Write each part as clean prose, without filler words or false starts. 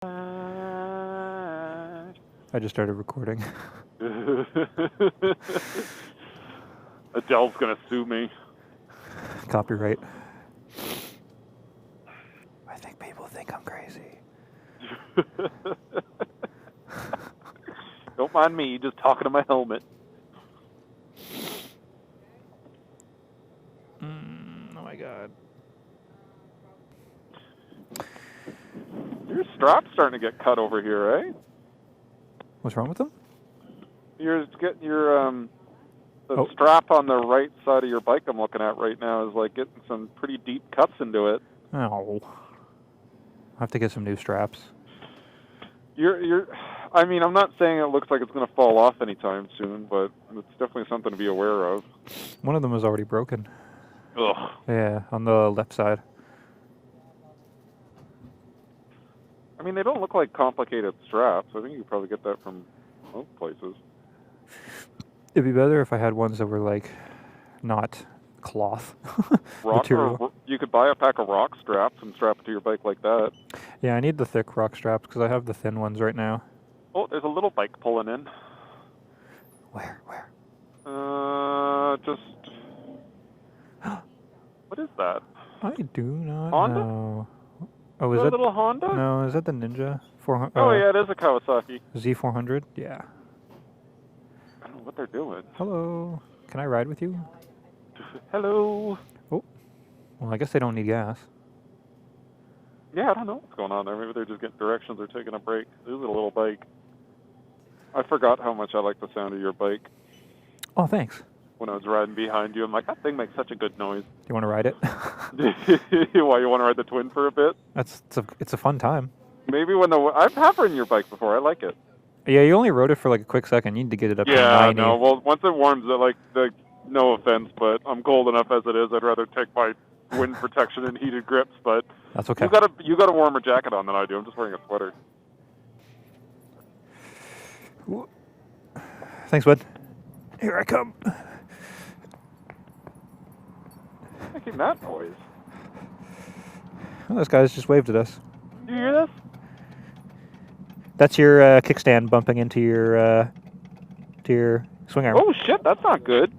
I just started recording. Adele's gonna sue me. Copyright. I think people think I'm crazy. Don't mind me, just talking to my helmet. Oh my god. Your strap's starting to get cut over here, eh? What's wrong with them? You're getting your the strap on the right side of your bike I'm looking at right now is like getting some pretty deep cuts into it. Oh. I have to get some new straps. I mean, I'm not saying it looks like it's going to fall off anytime soon, but it's definitely something to be aware of. One of them is already broken. Ugh. Yeah, on the left side. I mean, they don't look like complicated straps. I think you could probably get that from most places. It'd be better if I had ones that were like not cloth material. Or you could buy a pack of rock straps and strap it to your bike like that. Yeah, I need the thick rock straps because I have the thin ones right now. Oh, there's a little bike pulling in. Where? Just... What is that? I do not Honda? know. Oh, is that that a little Honda? No, is that the Ninja 400? Oh, yeah, it is a Kawasaki. Z400? Yeah. I don't know what they're doing. Hello. Can I ride with you? Hello. Oh. Well, I guess they don't need gas. Yeah, I don't know what's going on there. Maybe they're just getting directions or taking a break. This is a little bike. I forgot how much I like the sound of your bike. Oh, thanks. When I was riding behind you, I'm like, that thing makes such a good noise. Do you want to ride it? Why, you want to ride the Twin for a bit? It's a fun time. Maybe when I have ridden your bike before. I like it. Yeah, you only rode it for like a quick second. You need to get it up to 90. Yeah, no. Well, once it warms, no offense, but I'm cold enough as it is. I'd rather take my wind protection and heated grips. But that's okay. You got a warmer jacket on than I do. I'm just wearing a sweater. Thanks, bud. Here I come. Making that noise. Well, those guys just waved at us. Do you hear this? That's your kickstand bumping into your swing arm. Oh shit, that's not good.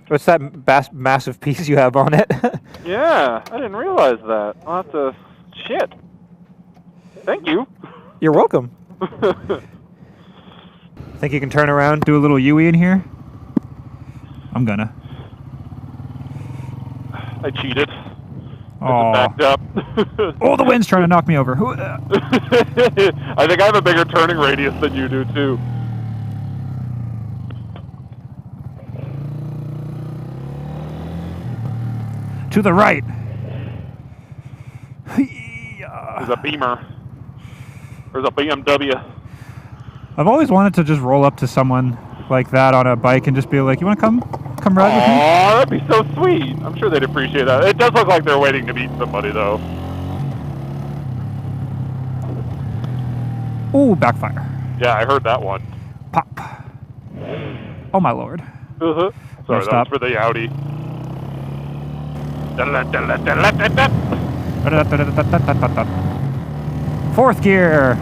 What's that massive piece you have on it? Yeah, I didn't realize that. I'll have to... Shit. Thank you. You're welcome. Think you can turn around, do a little U-ey in here? I'm gonna. I cheated. Oh. Backed up. Oh, the wind's trying to knock me over. I think I have a bigger turning radius than you do, too. To the right. There's a Beamer. There's a BMW. I've always wanted to just roll up to someone like that on a bike and just be like, you want to come ride with me? Oh, that'd be so sweet. I'm sure they'd appreciate that. It does look like they're waiting to meet somebody, though. Ooh, backfire. Yeah, I heard that one. Pop. Oh, my lord. Uh-huh. Sorry, that was for the Audi. Fourth gear.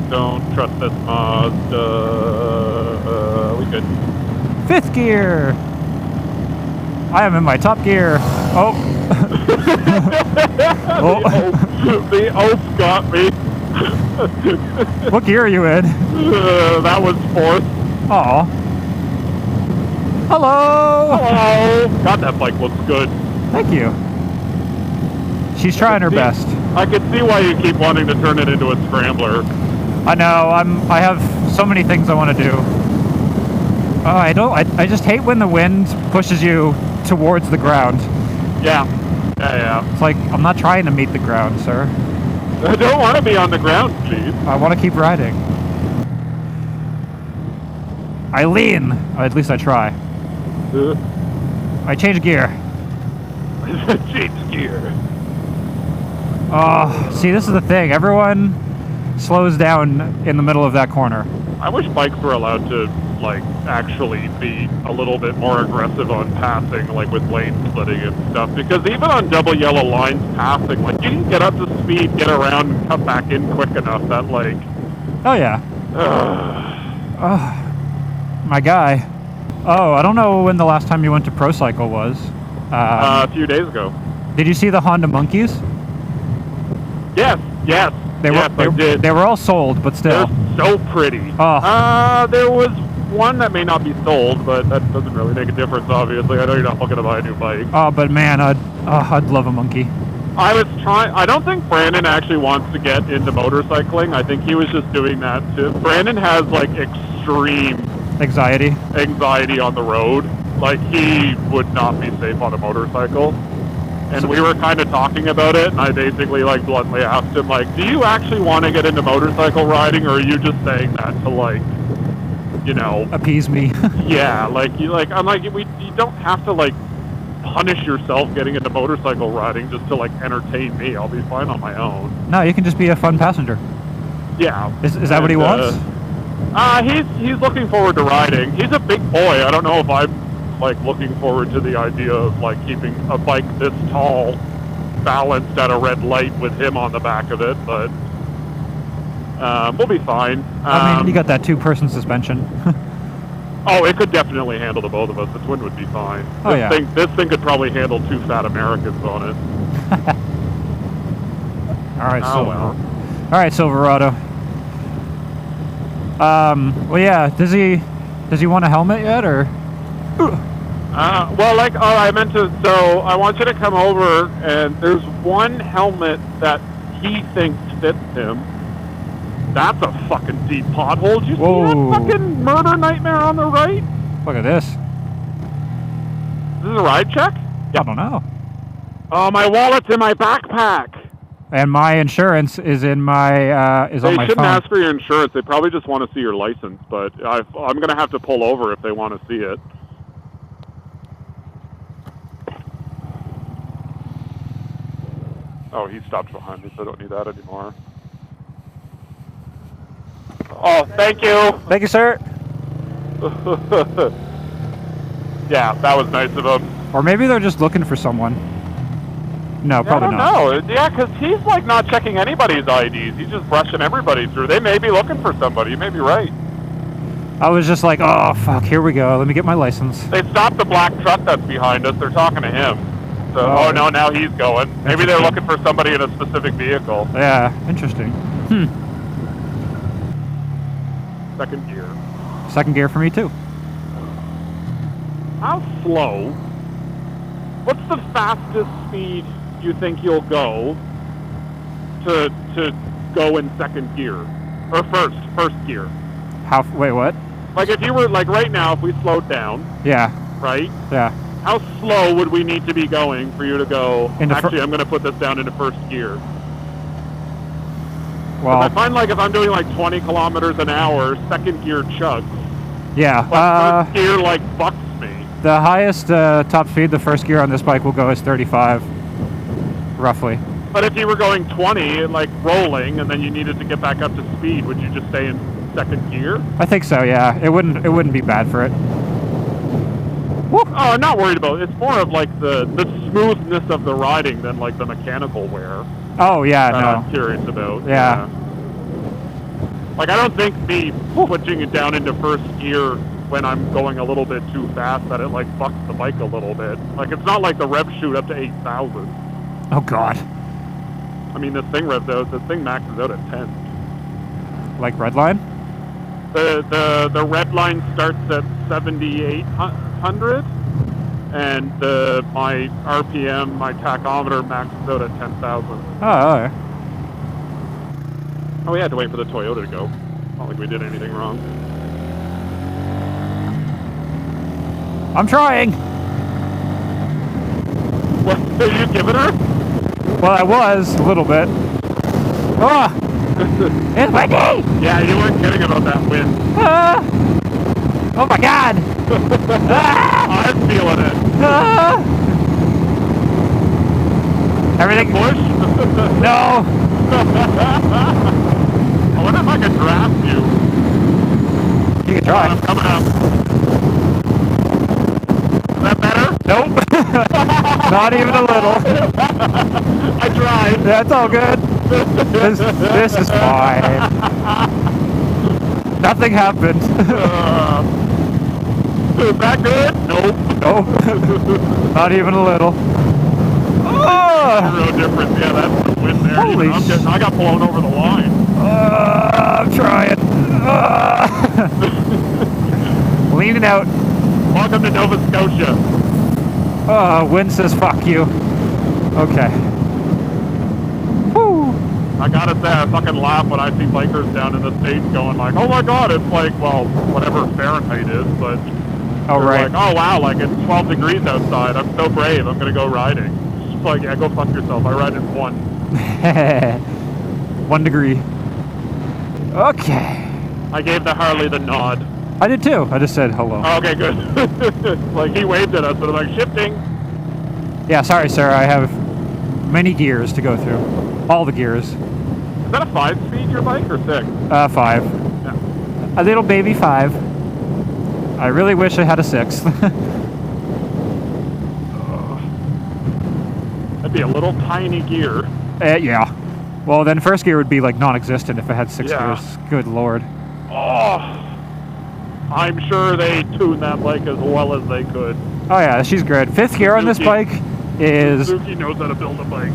Don't trust this Mazda. We good. Fifth gear. I am in my top gear. Oh. The oaf got me. What gear are you in? That was fourth. Aw. Hello. Hello. God, that bike looks good. Thank you. She's trying her best. I can see why you keep wanting to turn it into a scrambler. I know. I have so many things I want to do. Oh, I just hate when the wind pushes you towards the ground. Yeah. Yeah. It's like, I'm not trying to meet the ground, sir. I don't want to be on the ground, please. I want to keep riding. I lean. At least I try. I change gear. Change gear. Oh, see, this is the thing. Everyone slows down in the middle of that corner. I wish bikes were allowed to, like, actually be a little bit more aggressive on passing, like with lane splitting and stuff. Because even on double yellow lines passing, like, you can get up to speed, get around, and cut back in quick enough that like. Oh yeah. My guy. Oh, I don't know when the last time you went to Pro Cycle was. A few days ago. Did you see the Honda Monkeys? Yes. They were all sold, but still. They're so pretty. Oh. There was one that may not be sold, but that doesn't really make a difference, obviously. I know you're not looking to buy a new bike. Oh, but man, I'd love a monkey. I don't think Brandon actually wants to get into motorcycling. I think he was just doing that too. Brandon has like extreme anxiety on the road. Like he would not be safe on a motorcycle. And we were kind of talking about it, and I basically like bluntly asked him like, do you actually want to get into motorcycle riding, or are you just saying that to like, you know, appease me? Yeah, like I'm like, you don't have to like punish yourself getting into motorcycle riding just to like entertain me. I'll be fine on my own. No, you can just be a fun passenger. Yeah. Is that what he wants? He's looking forward to riding. He's a big boy. I don't know if I'm like looking forward to the idea of like keeping a bike this tall balanced at a red light with him on the back of it, but we'll be fine. I mean, you got that 2-person suspension. Oh, it could definitely handle the both of us. The twin would be fine. This thing could probably handle 2 fat Americans on it. All right, well. All right, Silverado. Well, yeah. Does he want a helmet yet, or? Well, like, I meant to. So I want you to come over, and there's one helmet that he thinks fits him. That's a fucking deep pothole. Did you see that fucking murder nightmare on the right? Look at this. Is this a ride check? I don't know. Oh, my wallet's in my backpack. And my insurance is in my is on my phone. They shouldn't ask for your insurance. They probably just want to see your license. But I'm gonna have to pull over if they want to see it. Oh, he stopped behind me, so I don't need that anymore. Oh, thank you. Thank you, sir. Yeah, that was nice of him. Or maybe they're just looking for someone. No, probably not. I don't know. Yeah, because he's like not checking anybody's IDs. He's just brushing everybody through. They may be looking for somebody. You may be right. I was just like, oh, fuck, here we go. Let me get my license. They stopped the black truck that's behind us. They're talking to him. So, oh no, now he's going. Maybe they're looking for somebody in a specific vehicle. Yeah, interesting. Second gear. Second gear for me, too. How slow? What's the fastest speed you think you'll go to go in second gear? Or first gear? Wait, what? Like if you were, like right now, if we slowed down. Yeah. Right? Yeah. How slow would we need to be going for you to go, actually, I'm going to put this down into first gear. Well, I find like if I'm doing like 20 kilometers an hour, second gear chugs. Yeah. But first gear like bucks me. The highest top speed the first gear on this bike will go is 35, roughly. But if you were going 20, like rolling, and then you needed to get back up to speed, would you just stay in second gear? I think so. Yeah. It wouldn't be bad for it. Woo. Oh, I'm not worried about it. It's more of like the smoothness of the riding than like the mechanical wear. Oh yeah, no. I'm curious about. Yeah. Like I don't think me switching it down into first gear when I'm going a little bit too fast that it like bucks the bike a little bit. Like it's not like the rev shoot up to 8,000. Oh God. I mean, this thing revs out. This thing maxes out at 10. Like Redline? The red line starts at 7,800, and my RPM, my tachometer maxes out at 10,000. Oh. Oh, we had to wait for the Toyota to go. Not like we did anything wrong. I'm trying. What? Are you giving her? Well, I was a little bit. Oh! It's my day! Yeah, you weren't kidding about that wind. Oh my God! I'm feeling it. Everything. Push? No! I wonder if I could draft you. You can try. I'm coming up. Is that better? Nope. Not even a little. I tried. That's all good. This is fine. Nothing happened. Is that good? Nope. Nope. Not even a little. Oh! Zero difference. Yeah, that's the win there. Holy I got blown over the line. I'm trying. Leaning out. Welcome to Nova Scotia. Wind says fuck you. Okay. Woo. I gotta say, I fucking laugh when I see bikers down in the States going like, oh my god, it's like, well, whatever Fahrenheit is, but Oh, they're right. like, oh wow, like it's 12 degrees outside, I'm so brave, I'm gonna go riding. It's just like, yeah, go fuck yourself, I ride in 1. 1 degree. Okay. I gave the Harley the nod. I did too. I just said hello. Oh, okay, good. Like, he waved at us, but I'm like, shifting. Yeah, sorry, sir. I have many gears to go through. All the gears. Is that a 5-speed, your bike, or 6? 5. Yeah. A little baby 5. I really wish I had a 6. That'd be a little tiny gear. Yeah. Well, then first gear would be like non-existent if it had 6 Yeah. gears. Good lord. Oh, I'm sure they tuned that bike as well as they could. Oh yeah, she's good. 5th gear on this Suzuki. bike is... Suzuki knows how to build a bike.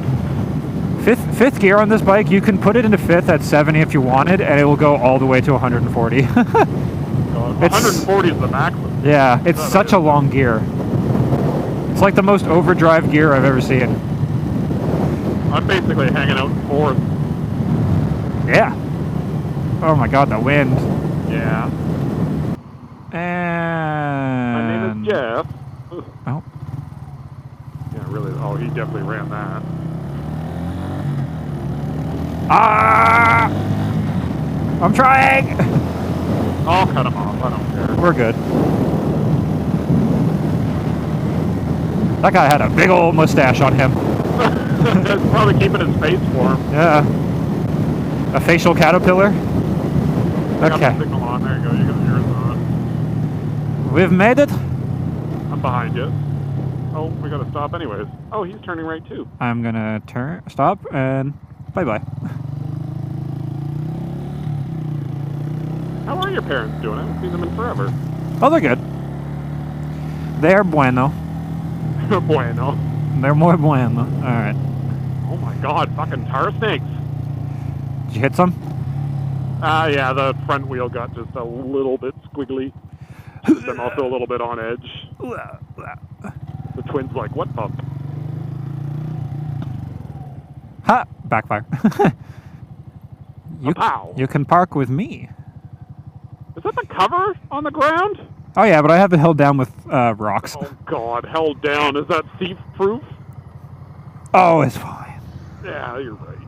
Fifth gear on this bike, you can put it into 5th at 70 if you wanted, and it will go all the way to 140. It's 140 is the maximum. Yeah, it's such a long gear. It's like the most overdrive gear I've ever seen. I'm basically hanging out in 4th. Yeah. Oh my god, the wind. Yeah. And... My name is Jeff. Oh. Yeah, really. Oh, he definitely ran that. Ah! I'm trying! I'll cut him off. I don't care. We're good. That guy had a big old mustache on him. It's probably keeping his face warm. Yeah. A facial caterpillar? I got the Okay. signal on. There you go. You got yours on. We've made it. I'm behind you. Oh, we gotta stop anyways. Oh, he's turning right too. I'm gonna stop, and bye-bye. How are your parents doing? I haven't seen them in forever. Oh, they're good. They're bueno. Bueno. They're more bueno. Alright. Oh my god, fucking tar snakes. Did you hit some? Yeah, the front wheel got just a little bit squiggly. I'm also a little bit on edge. The twin's like, what pump? Ha! Backfire. Pow! You can park with me. Is that the cover on the ground? Oh yeah, but I have it held down with rocks. Oh god, held down. Is that thief-proof? Oh, it's fine. Yeah, you're right.